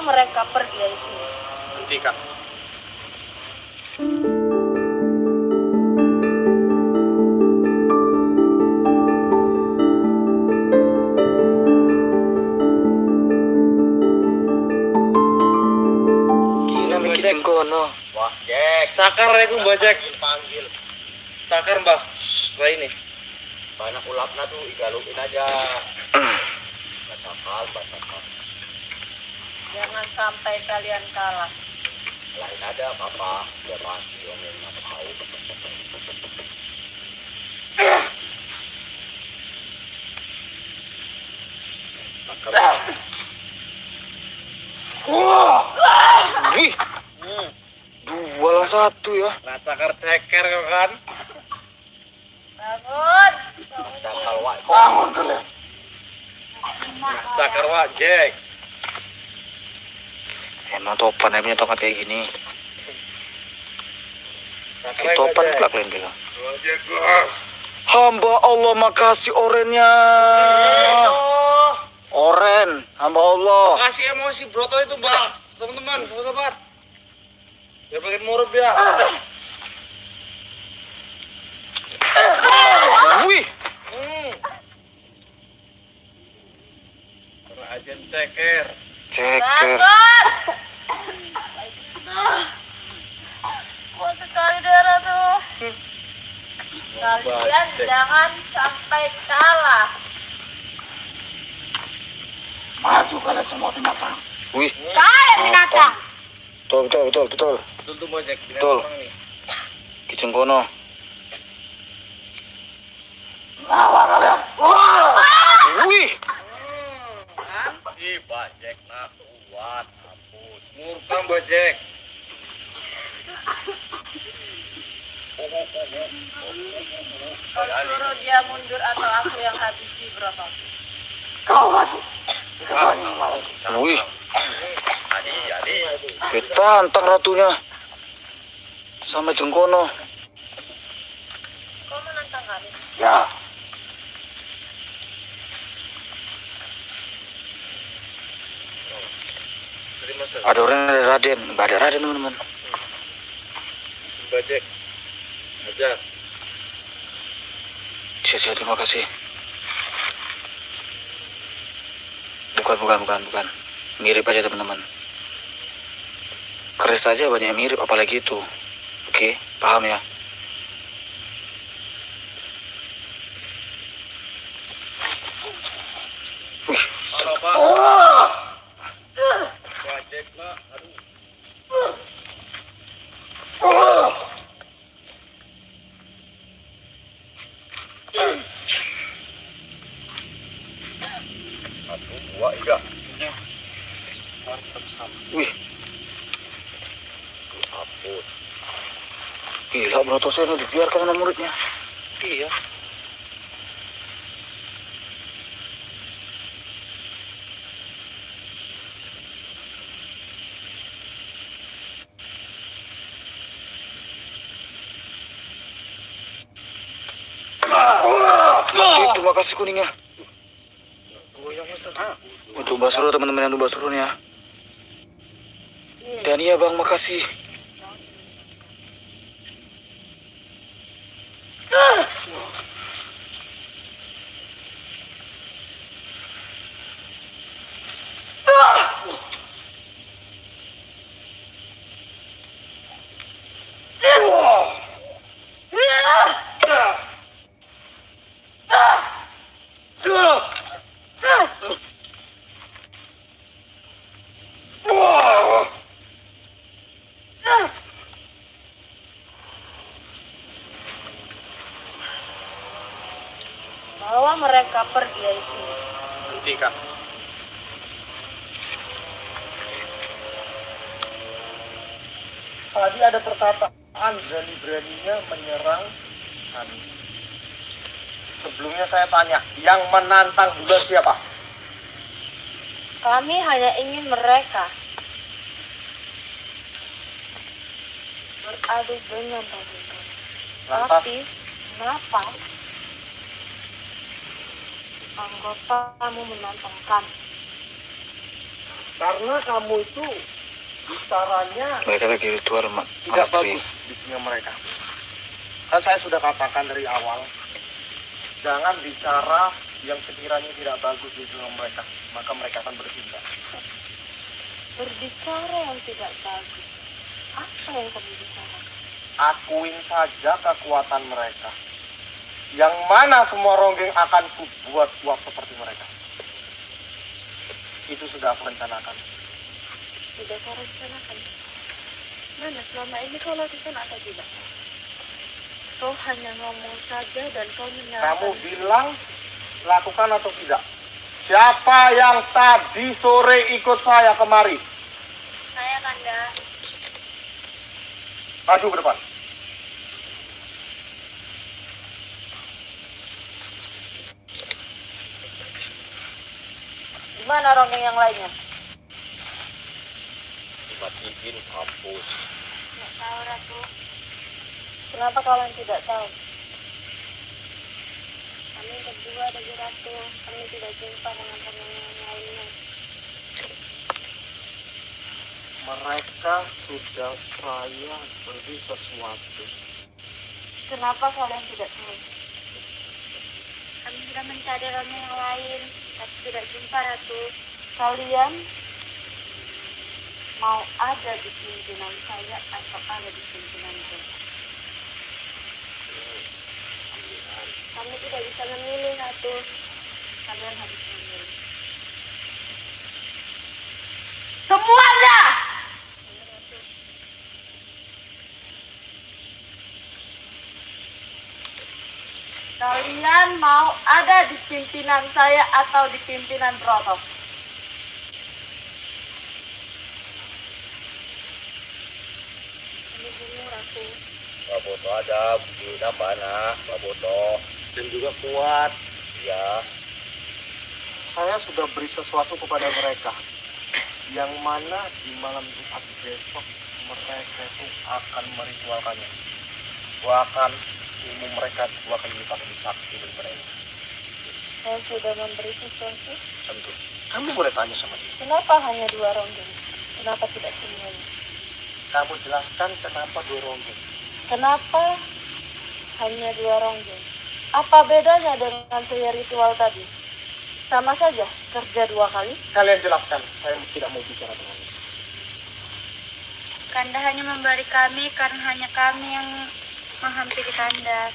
mereka pergi dari sini. Hentikan. Gila mikir kono. Wah, Jack. Sakar itu Mbak Jack. Panggil. Sakar Mbak. Wah ini. Banyak ulapnya tuh, igaluin aja. Batakal. Jangan sampai kalian kalah. Lain ada apa-apa, biar mati om yang nggak tahu. Wih, dua lawan satu ya. Nah, cakar ceker kan? Bangun. Cakar wak. Bangun kalian. Cakar wak Jack. Emang topan punya tongkat kayak gini. Cakar Topan pula kalian bilang. Jack bos. Hamba Allah makasih orennya. Oren, hamba Allah. Kasih emosi broto itu Mbak. Teman-teman, sahabat. Biar makin murub ya. Wih, Ajen ceker. ceker. Bangun. Kuat sekali darah tuh. Kalian jangan sampai kalah. Maju kalian semua binatang. Wih, Kalian binatang. betul. Betul tuh Mbak Jack. Betul. Binatang nih. Kijeng kono. Ngalah kalian. Wah. Wih, Ih, Mbak Jack nah kuat. Ampun. Murka Mbak Jack. Kau suruh dia mundur atau aku yang habisi berapa? kau lagi. Wih, Adi. ditantang ratunya sama Jengkono. Kau menantang kami? Ya, Terima kasih. ada orang dari Raden, Mbak ada Raden teman-teman. Mbak Jack. Aja. Siap, terima kasih. Bukan. Mirip aja teman-teman. Keris aja banyak yang mirip, apalagi itu. Oke, paham ya? Wih, Halo Pak. Mbak Jack lah. Aduh. Satu, dua, tiga. wih, Ampun. gila Brotoseno dibiarkan sama muridnya. Iya. Terima kasih kuningnya. Goyang Ustaz. Untuk Mbak Suruh teman-teman yang Mbak Suruh ya. Dan iya Bang, makasih. Bawa mereka pergi dari sini. Hentikan. Tadi ada perkataan berani-beraninya menyerang kami. Sebelumnya saya tanya, yang menantang duluan siapa? Kami hanya ingin mereka beradu dengan pasukan. Lantas? Tapi kenapa anggotamu menantang kami? Karena kamu itu bicaranya Mereka lagi ritual tidak malam bagus di dunia mereka. Kan saya sudah katakan dari awal, jangan bicara yang sekiranya tidak bagus di dunia mereka, maka mereka akan bertindak. Berbicara yang tidak bagus. Apa yang kamu bicarakan? Akuin saja kekuatan mereka. Yang mana semua ronggeng akan kubuat kuat seperti mereka. Itu sudah aku rencanakan. Sudah kau rencanakan? Mana selama ini kau lakukan atau tidak? Kau hanya ngomong saja dan kau menyalahkan. Kamu bilang lakukan atau tidak? Siapa yang tadi sore ikut saya kemari? Saya, Kanda. Maju ke depan. Di mana ronggeng yang lainnya? Matiin kampus. Tidak tahu, Ratu. Kenapa kalian tidak tahu? Kami berdua dari Ratu. Kami tidak jumpa dengan teman yang lainnya. Mereka sudah saya beri sesuatu. Kenapa kalian tidak tahu? Kami sudah mencari ronggeng yang lain, tapi tidak jumpa, Ratu. Kalian mau ada di pimpinan saya atau ada di pimpinan saya? Kami tidak bisa memilih, Ratu. Kalian harus memilih. Semuanya! Kalian mau ada di pimpinan saya atau di pimpinan Broto? Kami dulu, Ratu. Pak Boto ada bukti mana, Pak Boto. Dan juga kuat. Ya. Saya sudah beri sesuatu kepada mereka. Yang mana di malam Jumat besok mereka itu akan meritualkannya. Bahkan ilmu mereka 2 kali lipat lebih sakti daripada ini. Saya sudah memberi sesuatu. Tentu. Kamu boleh tanya sama dia. Kenapa hanya 2 ronggeng? Kenapa tidak semuanya? Kamu jelaskan kenapa 2 ronggeng. Kenapa hanya 2 ronggeng? Apa bedanya dengan saya ritual tadi? Sama saja, kerja 2 kali. Kalian jelaskan. Saya tidak mau bicara dengan ini. Kanda hanya memberi kami karena hanya kami yang menghampiri Kanda.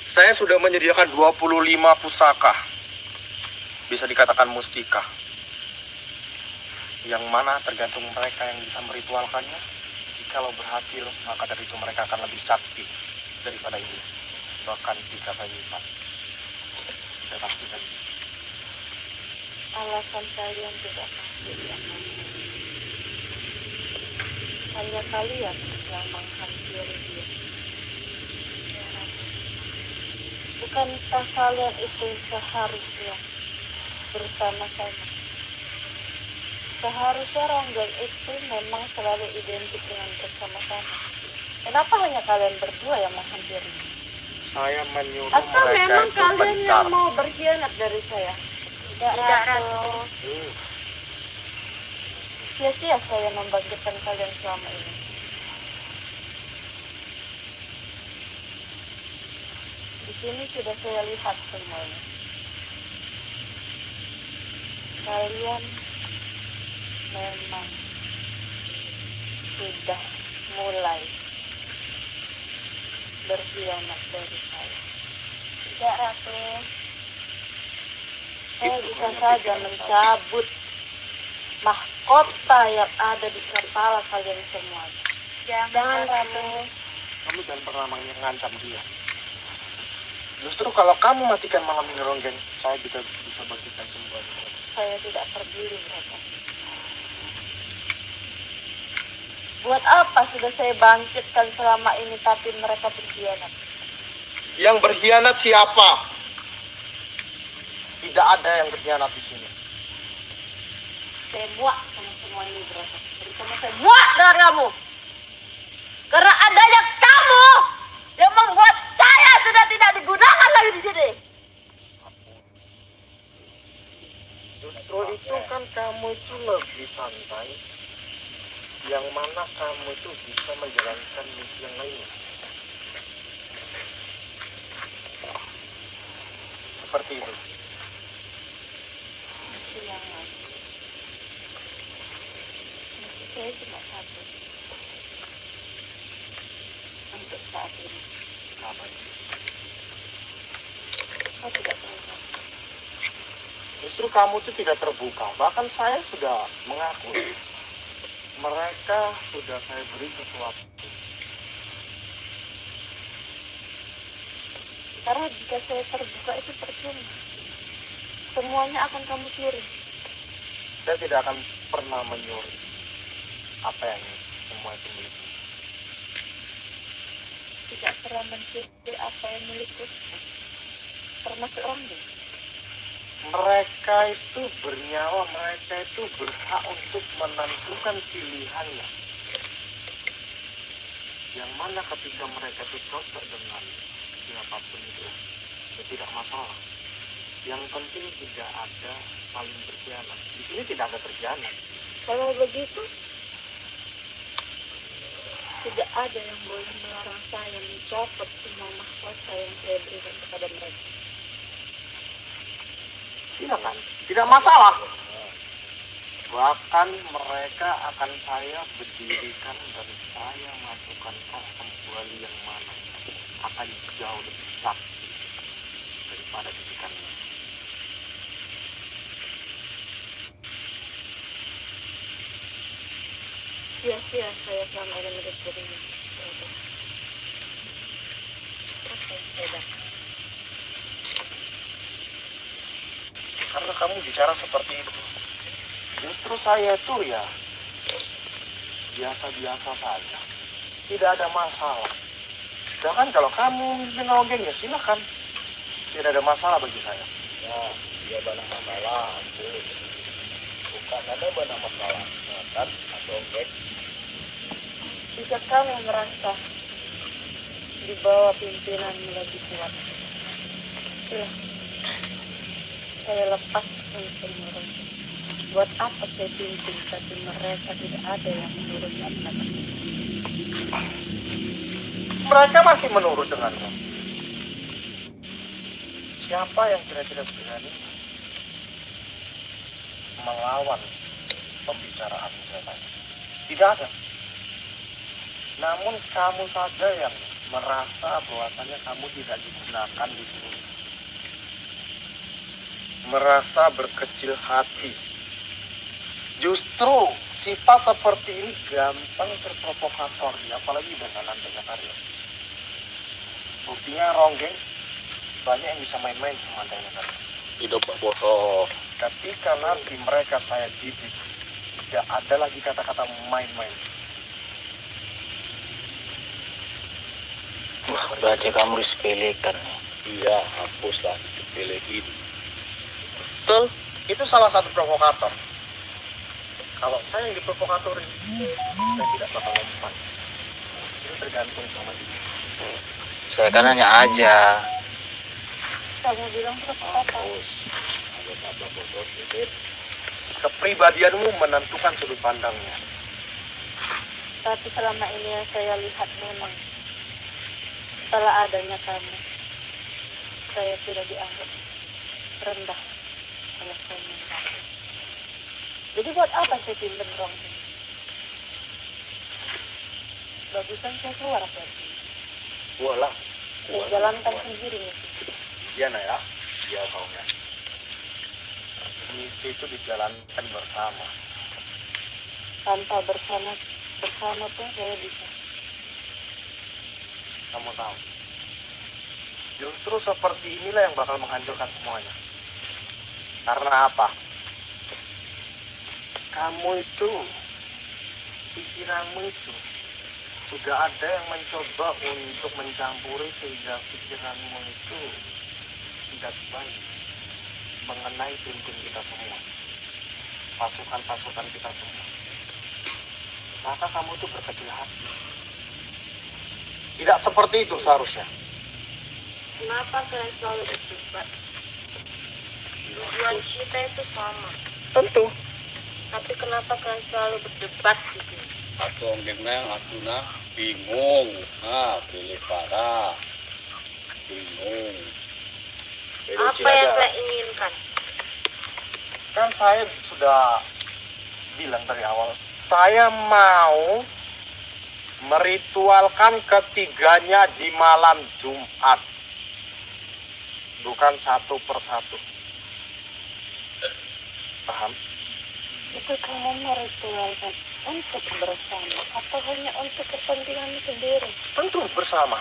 Saya sudah menyediakan 25 pusaka. Bisa dikatakan mustika. Yang mana tergantung mereka yang bisa meritualkannya. Jikalau berhasil, maka dari itu mereka akan lebih sakti daripada ini. Bahkan 3 kali lipat. Saya pastikan. Alasan kalian tidak pasti. Hanya kalian yang menghampiri dia. Bukankah kalian itu seharusnya bersama-sama? Seharusnya ronggeng itu memang selalu identik dengan bersama-sama. Kenapa hanya kalian berdua yang menghampiri? Saya menyuruh Atau mereka memang itu kalian bencar. yang mau berkhianat dari saya? Tidak, Ratu. Sia-sia saya membangkitkan kalian selama ini. Di sini sudah saya lihat semuanya. Kalian memang sudah mulai berkhianat dari saya. Tidak, Ratu. Saya bisa saja mencabut mahkota yang ada di kepala kalian semua. Jangan, Ratu. Kamu jangan pernah mengancam dia. Justru kalau kamu matikan malam ini ronggeng, saya bisa bangkitkan semuanya. Saya tidak peduli mereka. Buat apa sudah saya bangkitkan selama ini tapi mereka berkhianat? Yang berkhianat siapa? Tidak ada yang berkhianat di sini. Saya muak sama semua ini, berasa. Terutama saya muak dengan kamu. Karena adanya kamu yang membuat saya sudah tidak digunakan lagi di sini. Justru kan kamu itu lebih santai, yang mana kamu itu bisa menjalankan misi yang lainnya. Seperti itu. Misi yang lain. Misi saya cuma satu. Untuk saat ini. Apa itu? Saya tidak tahu. Justru kamu itu tidak terbuka. Bahkan saya sudah mengakui. Mereka sudah saya beri sesuatu. Karena jika saya terbuka itu percuma. Semuanya akan kamu curi. Saya tidak akan pernah menyuri apa yang semua itu miliki. Tidak pernah mencuri apa yang milikku. Termasuk orang dia. Mereka itu bernyawa, mereka itu berhak untuk menentukan pilihannya. Yang mana ketika mereka itu cocok dengan siapapun itu tidak masalah. Yang penting tidak ada saling berkhianat. Di sini tidak ada berkhianat. Kalau begitu, tidak ada yang boleh melarang saya mencopot semua mahkota yang saya berikan kepada mereka. Silakan, tidak masalah. Bahkan mereka akan saya berdirikan dan saya masukkan roh kembali yang mana akan jauh lebih sakti daripada didikannya. Sia-sia saya selama ini menjadinya. Apa yang saya dapat? Karena kamu bicara seperti itu. Justru saya itu ya biasa-biasa saja. Tidak ada masalah. Bahkan kalau kamu mimpin Ronggeng ya silakan. Tidak ada masalah bagi saya. Ya, dia banyak masalah. Bukan ada banyak masalah. Kan, Ronggeng. Jika kamu merasa di bawah pimpinan lebih kuat, silahkan. Saya lepaskan semua. Buat apa saya pimpin tapi mereka tidak ada yang menurut kata-kata. Mereka masih menurut denganmu. Siapa yang kira-kira berani melawan pembicaraan saya tadi? Tidak ada. Namun kamu saja yang merasa bahwasannya kamu tidak digunakan di sini. Merasa berkecil hati. Justru sifat seperti ini gampang terprovokator, apalagi dengan karya. Buktinya Ronggeng banyak yang bisa main-main sama dengan hidup bodoh. Ketika nanti mereka saya didik, tidak ada lagi kata-kata main-main. Wah, berarti kamu disepelekan. Iya, hapuslah disepelekin. Betul, itu salah satu provokator. Kalau saya yang diprovokatorin, saya tidak bakal lompat. Itu tergantung sama dia. Saya kan hanya aja. Kamu bilang apa? Kepribadianmu menentukan sudut pandangnya. Tapi selama ini yang saya lihat memang setelah adanya kamu, saya sudah dianggap rendah oleh kamu. Jadi buat apa saya pimpin Ronggeng? Bagusan saya keluar saja. Walah, Saya jalankan sendiri misi. iya nah ya, iya maunya. Misi itu dijalankan bersama. Tanpa bersama pun saya bisa. Kamu tahu, justru seperti inilah yang bakal menghancurkan semuanya. Karena apa? Kamu itu, pikiranmu itu, sudah ada yang mencoba untuk mencampuri sehingga pikiranmu itu tidak baik mengenai tim-tim kita semua, pasukan-pasukan kita semua. Maka kamu itu berkecil hati. Tidak seperti itu seharusnya. Kenapa kalian selalu berdebat? Tujuan kita itu sama. Tentu. Tapi kenapa kalian selalu berdebat di sini? Aku neng aku bingung. Pilih para bingung. Apa yang kalian inginkan? Kan saya sudah bilang dari awal, saya mau meritualkan ketiganya di malam Jumat, bukan satu persatu. Paham? Itu kamu meritualkan untuk bersama atau hanya untuk kepentinganmu sendiri? Tentu bersama.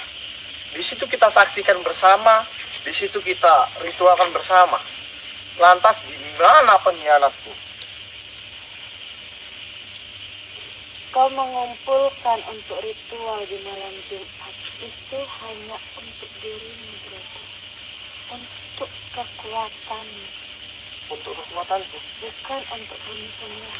Di situ kita saksikan bersama, di situ kita ritualkan bersama. Lantas di mana pengkhianatku? Kau mengumpulkan untuk ritual di malam Jumat itu hanya untuk dirimu, Broto. Untuk kekuatanmu, Untuk kekuatanku. bukan untuk kami semua.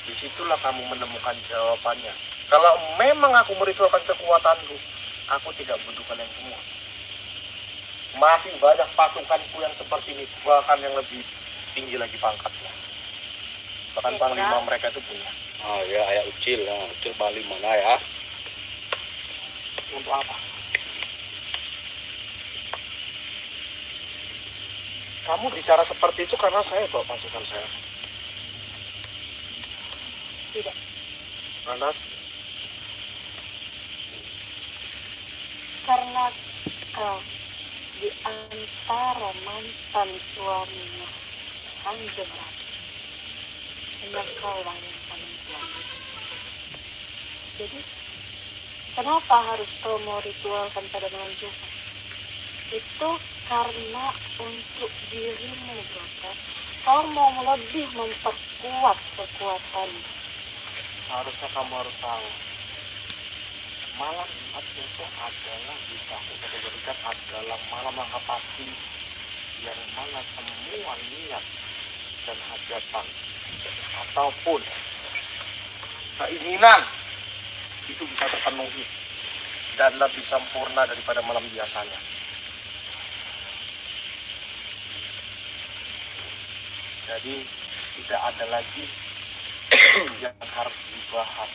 Disitulah kamu menemukan jawabannya. Kalau memang aku meritualkan kekuatanku, aku tidak butuhkan yang semua. Masih banyak pasukanku yang seperti ini, bahkan yang lebih tinggi lagi pangkatnya. Bahkan Ya, panglima ya. mereka itu punya. Ya ayah Ucil, Ucil Bali mana ya? Untuk apa? Kamu bicara seperti itu karena saya bawa pasukan saya. Tidak. Lantas, Karena kau di antara mantan suaminya Kanjeng Ratu, hanya kaulah yang paling tua. Jadi, kenapa harus kau mau ritualkan pada malam Jumat? Itu karena untuk dirimu, Broto. Kau mau lebih memperkuat kekuatanmu. seharusnya kamu harus tahu. Malam Jumat besok adalah bisa aku kategorikan adalah malam langkah pasti yang mana semua niat dan hajatan ataupun keinginan itu bisa terpenuhi dan lebih sempurna daripada malam biasanya. Jadi tidak ada lagi yang harus dibahas.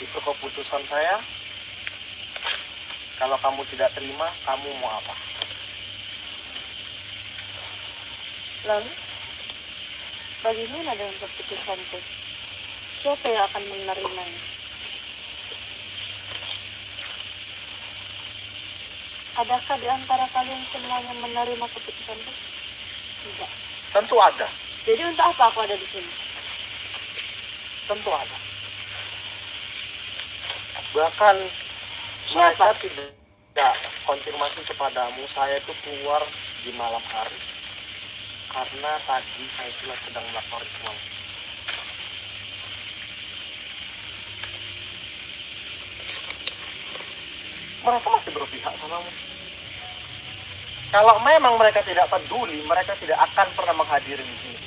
Itu keputusan saya. Kalau kamu tidak terima, kamu mau apa? Lalu, bagaimana dengan keputusanku? Siapa yang akan menerimanya? Adakah di antara kalian semuanya menerima keputusanku? Tidak. Tentu ada, Jadi untuk apa aku ada di sini? tentu ada. Bahkan Siapa? mereka tidak konfirmasi kepadamu saya itu keluar di malam hari karena tadi saya juga sedang melakukan ritual. Mereka masih berpihak samamu. Kalau memang mereka tidak peduli, mereka tidak akan pernah menghadiri di sini.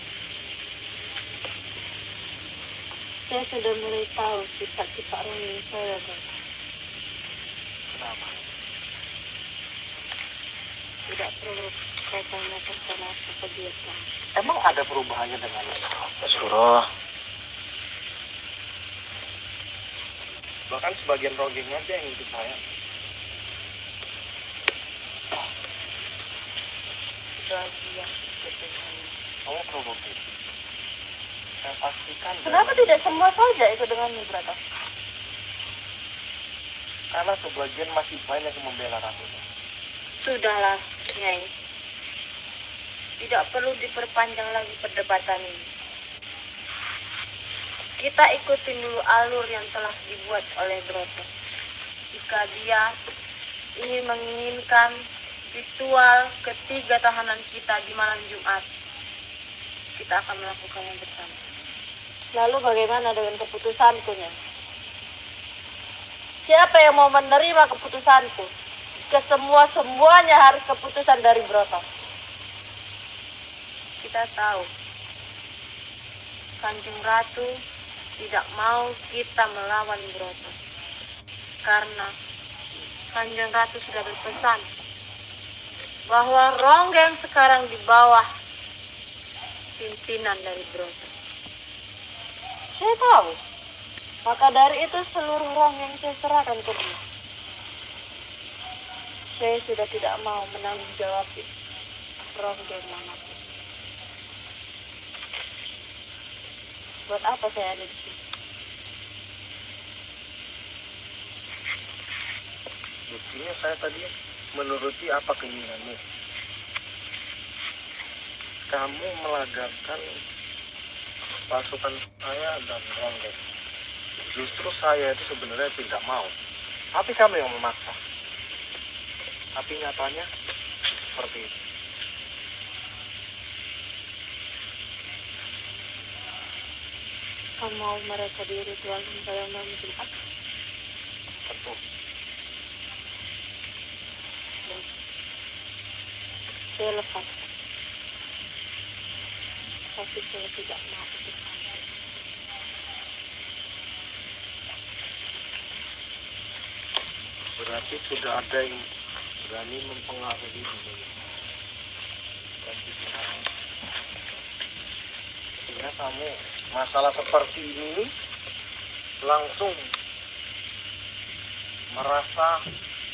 Saya sudah mulai tahu sifat-sifat orang saya, Bang. Kenapa? Tidak perlu kau tanyakan kenapa ke dia, Bang. Emang ada perubahannya dengan Surah. bahkan sebagian rogengnya aja yang ikut saya. Bahagia kedengannya. Kamu provokatif. Saya pastikan. Kenapa tidak semua saja ikut denganmu, Brata? Karena sebagian masih banyak yang membela ratunya. Sudahlah, Nyai. Tidak perlu diperpanjang lagi perdebatan ini. Kita ikutin dulu alur yang telah dibuat oleh Broto. Jika dia ingin menginginkan ritual ketiga tahanan kita di malam Jumat, kita akan melakukannya bersama. Lalu bagaimana dengan keputusanku, Nyai? Siapa yang mau menerima keputusanku? Semuanya harus keputusan dari Broto. Kita tahu Kanjeng Ratu tidak mau kita melawan Broto karena Kanjeng Ratu sudah berpesan bahwa Ronggeng sekarang di bawah pimpinan dari Broto. Saya tahu. Maka dari itu seluruh Ronggeng saya serahkan ke dia. Saya sudah tidak mau menanggung jawab Ronggeng manapun. Buat apa saya ada di sini? Buktinya saya tadi menuruti apa keinginanmu. Kamu melagakan pasukan saya dan Ronggeng. Justru saya itu sebenarnya tidak mau. Tapi kamu yang memaksa. Tapi nyatanya seperti itu. Kamu mau mereka di ritual sembahyang malam Jumat? Tentu. Saya lepas. Tapi saya tidak mau ikut campur. Berarti sudah ada yang berani mempengaruhi diri. Dan pikiran. Sehingga kamu masalah seperti ini langsung merasa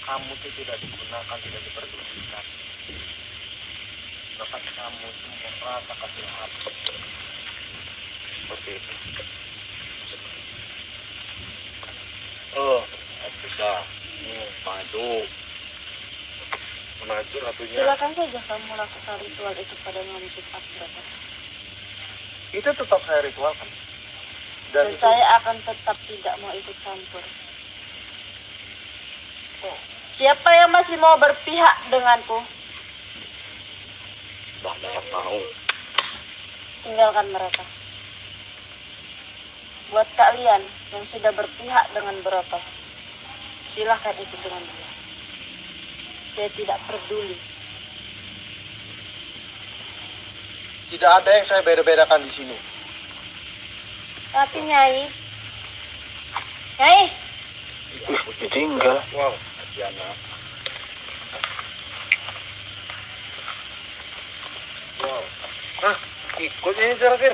kamu itu tidak digunakan, tidak diperdulikan. Bahkan kamu itu merasa kecil hati. Seperti itu. Oh, bisa. Maju. Maju ratunya. Silakan saja kamu lakukan ritual itu pada malam Jumat Broto. Itu tetap saya ritualkan. Dan itu, saya akan tetap tidak mau ikut campur. Siapa yang masih mau berpihak denganku? Banyak yang mau. Tinggalkan mereka. Buat kalian yang sudah berpihak dengan Broto, silahkan ikut dengan dia. Saya tidak peduli. tidak ada yang saya beda-bedakan di sini. Tapi Nyai, Nyai, Ditinggal. Wow, Diana. Wow. Nah, ikutnya ini terakhir.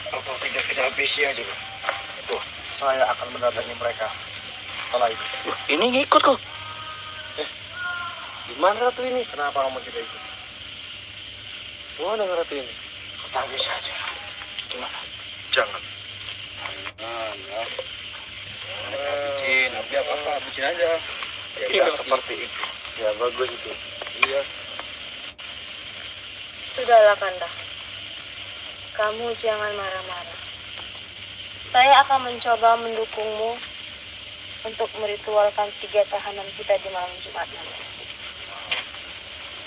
Apa tidak kita habisi aja, Bro? Tuh, saya akan mendatangi mereka setelah itu. Ini ngikut kok. Gimana Ratu ini? Kenapa kamu tidak ikut? Gimana Ratu ini? Kita habisi aja. Gimana? Jangan. Nah, ya. Bucin, tapi apa-apa, bucin aja. Ya, tidak seperti itu. Ya, bagus itu. Iya. sudahlah Kanda. Kamu jangan marah-marah. Saya akan mencoba mendukungmu untuk meritualkan 3 tahanan kita di malam Jumat nanti.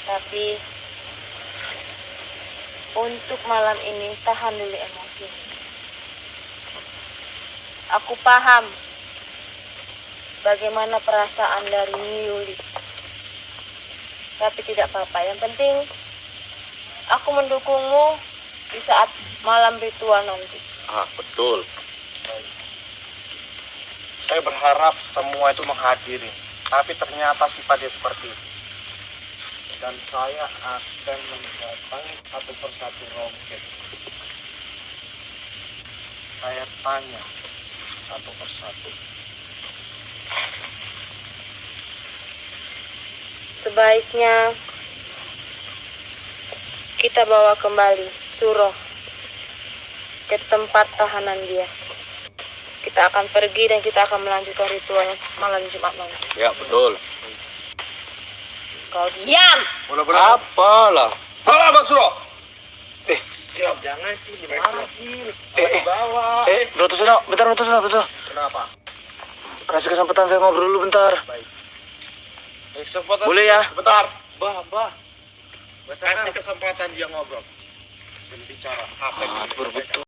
Tapi untuk malam ini tahan dulu emosi. Aku paham bagaimana perasaan dari Yuli. Tapi tidak apa-apa. Yang penting aku mendukungmu di saat malam ritual nanti. Ah, betul. Saya berharap semua itu menghadiri. Tapi ternyata sifatnya seperti itu. Dan saya akan mendatangi satu persatu Ronggeng. Saya tanya satu persatu. Sebaiknya kita bawa kembali Suro ke tempat tahanan dia. Kita akan pergi dan kita akan melanjutkan ritual malam Jumat nanti. Ya, betul. Kau diam! Bola-bola. Apalah. Halo, Mas Suro. Siap, jangan sih, dimana sih? Bawa. Broto Seno, bentar, Broto Seno, Broto. Kenapa? Kasih kesempatan saya ngobrol dulu bentar. Baik. Kesempatan. Boleh ya? Sebentar. Bah. Kasih kesempatan dia ngobrol. Berbicara. Ah, betul.